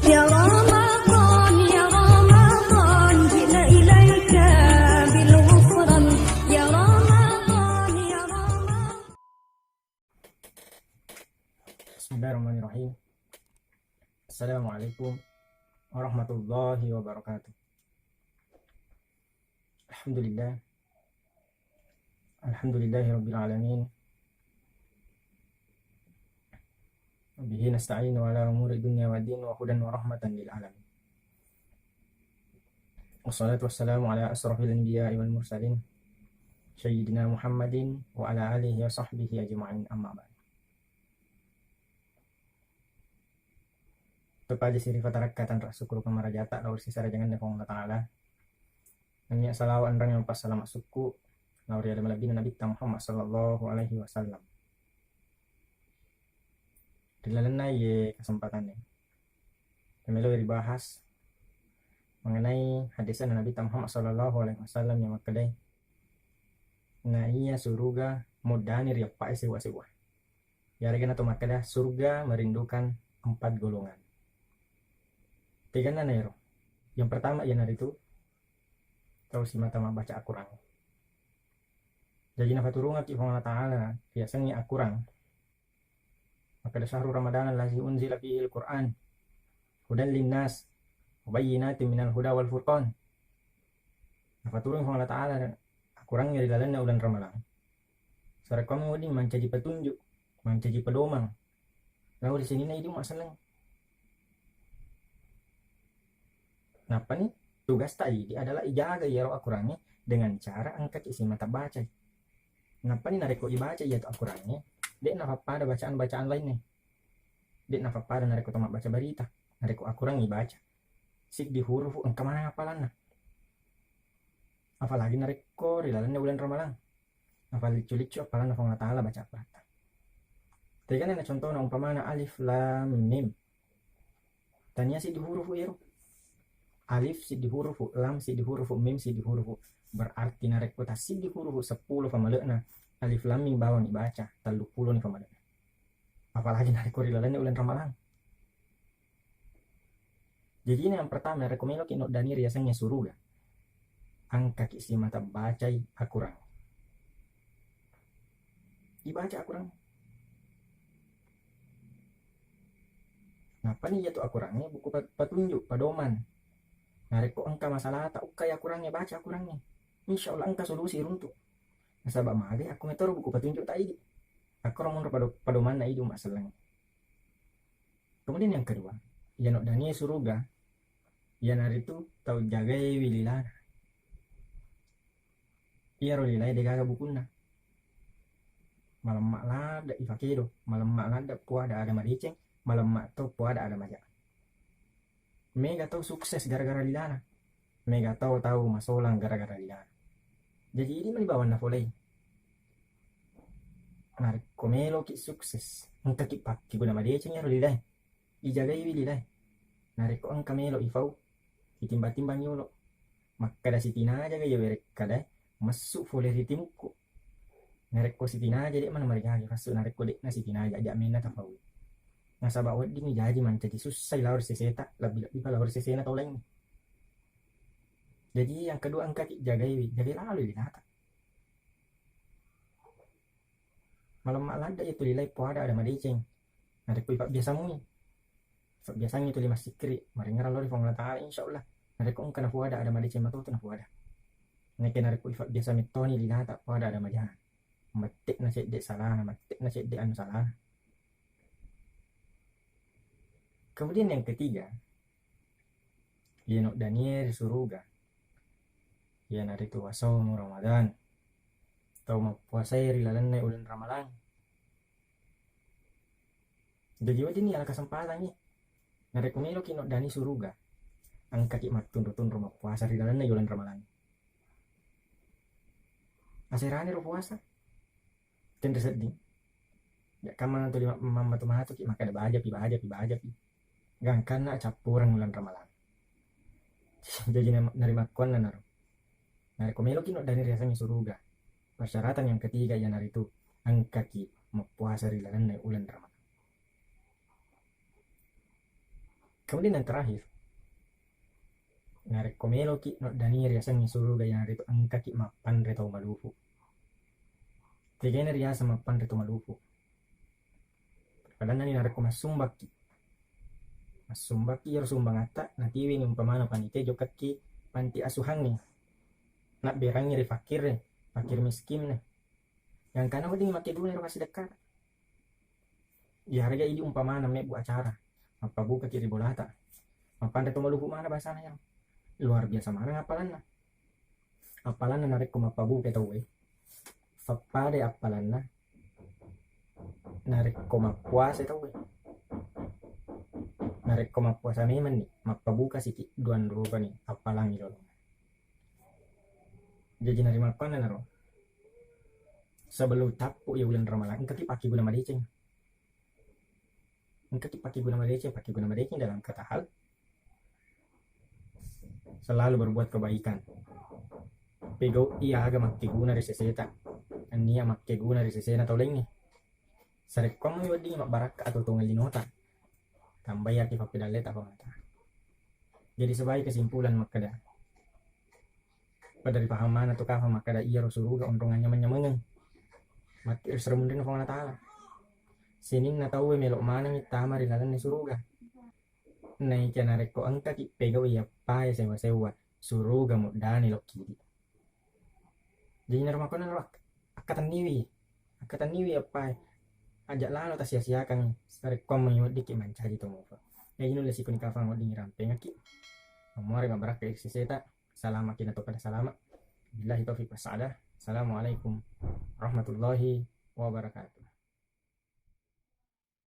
يا رمضان يا رمضان جئنا إليك بالغفران يا رمضان يا رمضان. Bismillahirrahmanirrahim. Assalamualaikum warahmatullahi wabarakatuh. Alhamdulillahirabbil alamin. Bihi nasta'inu ala umuri dunya waddin wa hudan wa rahmatan lil alamin. Wassalatu wassalamu ala asrafil anbiya'i wal mursalin sayyidina Muhammadin wa ala alihi wa sahbihi ajma'in, amma ba'd. Kepada siri fatarakatan rasukuru kamarajata laur sisara jangan nepong Allah Ta'ala nanya salawan rang yang pas salam suku laur ya malabina Nabi Muhammad sallallahu alaihi wasallam. Dilalena ye kesempatannya kami lo dibahas mengenai hadisan Nabi Muhammad sallallahu alaihi wasallam yang makadai na iya surga mudanir ya pak sewa-sewa ya regana to makadah surga merindukan 4 golongan. Tiga nero. Yang pertama ialah itu tahu si mata baca Al-Quran. Jadi nafaturunga ki Allah Ta'ala biasanya Al-Quran. Maka ada syahrul Ramadan allazi unzila fihi al-Quran hudan linnas wa bayyinatin minal huda wal furqan. Nafaturung Allah Ta'ala Al-Quran yang dilalana bulan Ramadan. Sarek kamu ini menjadi petunjuk, menjadi pedoman. Lalu di sini na itu masalah. Kenapa nih? Tugas tadi adalah ijaga ya Al-Qurannya dengan cara angkat isi mata baca. Kenapa nih nareko dibaca ya Al-Qurannya? Dek nafap pada bacaan-bacaan lainnya. Dek nafap pada nareko tomak baca berita. Nareko Al-Quran dibaca. Sik di huruf engka mana hafalan. Apalagi nareko rilalannya bulan Ramadan. Apalagi culicu hafalan Allah Ta'ala baca apa. Tadi kan ada contohnya umpamanya alif lam mim. Tanya sih di huruf ya. Alif si di huruf, lam si di huruf, mim si di huruf. Berarti narek kota si di huruf 10 pamalekna. Alif lam mim bawang dibaca 30 nih pamalekna. Apalagi narek korilalannya ulan Ramadan. Jadi ini yang pertama rekomelo kinok dani riasanya suruga. Angka kisi mata bacai Al-Quran. Dibaca Al-Quran. Kenapa nih jatuh Al-Qurannya buku petunjuk, pedoman. Narek kok angka masalah tak ukaya kurangnya baca kurangnya. Insya Allah angka solusi runtuh. Nasabak mage aku metoro buku petunjuk tak ini. Aku romon pada mana itu masalahnya. Kemudian yang kedua, ya nok dani suruga. Ya nari itu tahu jagai wililana. Iya rolilai degaga bukuna. Malam mak lada ifakido, malam mak lada puada ada mariceng, malam mak to puada ada majak. Mega tahu sukses gara-gara Lilana. Mega tahu masolang gara-gara Lilana. Jadi ini melibawan na foley. Narik komelo ki sukses. Engka ki pakki guna madeceng ya Lilai. Ijagai Lilai. Narik ko ang kamelo ifau. Itimba-timbang yolo. Makada si tina aja gaya berek kada. Masuk foley ritimuko. Narik ko si tina aja dek mana marigagi. Masuk narik ko dek na si tina aja mena tafau. Nasabak wad dini jadi man jadi susah laur seseta lebih laur sesena tau lain. Jadi yang kedua angkat jagai lalu dinata. Malam malada itu lilai puada ada madeceng. Ada kuipak biasa mui. Biasanya itu lima sikri. Maringara lori fong Allah insyaallah. Ada ko kana puada ada madeceng matu tu na puada. Nake na kuipak biasa mitoni dinata puada ada majahan. Matik na cek dek salah, matik na cek dek anu salah. Kemudian yang ketiga, Yenok Daniel suruga. Yan ari tu wasau Ramadan. Tau mapuasai rilalan na ulan Ramadan. Jadi wadi ni ala kesempatan ni. Narekomelo kinok Dani suruga. Ang kaki matun-tun rumah puasa rilalan na ulan Ramadan. Asirani ro puasa. Tende sedih. Ya kamana tu lima mamma tu mahato ki makada baja pi. Gangkan na campuran bulan Ramadan. Jadi nerima kon na naro. Narekomelo kinok Dani riasanya suruga. Persyaratan yang ketiga yang hari itu angka ki mapuasa rilalan na ulan Ramadan. Kemudian yang terakhir, narek komelo ki no dani riasan ni suruga yang rito angka ki mapan reto malufu. Tiga riasa mapan reto malufu. Padahal nani narek ko masumbak ki. Masumbak ki yar sumbang ata natiwi ng umpamana panite jokat ki panti asuhan ni. Nak berang ni fakir ni, fakir miskin ni. Yang kana mo ding makiduna ro kasi dekat. Di harga ini umpamana me bu acara. Mapabuka kiri bolata. Mapan reto malufu mana bahasana yang luar biasa mana ngapalan na. Apalan na narek ko mapabuka ito eh. Fapade apalan na. Narek ko mapuasa ito eh. Narek ko mapuasa naman ni. Mapabuka si duan rupa ni. Apalang ilo. Jadi narima ko na naro. Sebelum tapu ya bulan Ramadan. Engkaki paki guna madeceng. Engkaki paki guna madeceng dalam kata hal. Selalu berbuat kebaikan. Pego iya aga maktiguna riseseta. Ania maktiguna risesena toleng ni. Sarek ko mo di mabarak atau tungal linota. Tambay aki papidalet apa mata. Jadi sebagai kesimpulan makada. Pada pahaman atau kafa makada iya rosuruga ondrongannya menyemengen. Mati sermun din na taala. Sining na tawe melok mana ni tama rilalan ni suruga. Nay narek ko angka ki pegaw iya pa sewa suruga mo dani lo kiri. Jadi narma ko na akatan niwi apa ajak lalo ta sia-siakan sarek ko mo di ki mancari to mo. Ya ino lesi kun kafa mo ding rampeng aki. Amore mabarak ke siseta. Salama kina to kada salama. Billahi taufiq wasadah. Assalamualaikum warahmatullahi wabarakatuh.